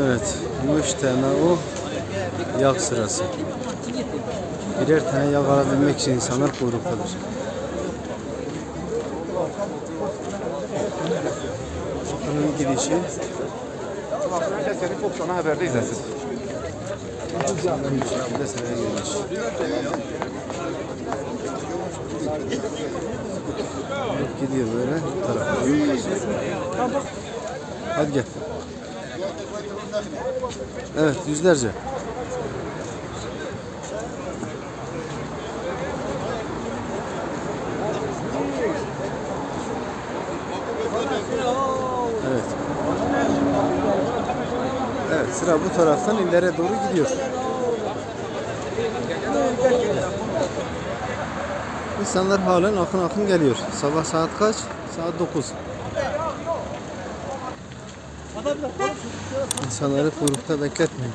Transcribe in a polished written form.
Evet, 3 tane o yağ sırası. Birer tane yağ alabilmek için insanlar kuyruktadır. Bunun gidişi. Seni çok sana haberde izlesin. Bir de sıraya gelmiş. Gidiyor böyle bu tarafa. Hadi gel. Evet, yüzlerce. Evet. Evet, sıra bu taraftan ileri doğru gidiyor. İnsanlar halen akın akın geliyor. Sabah saat kaç? Saat 9. İnsanları kuyrukta bekletmeyin.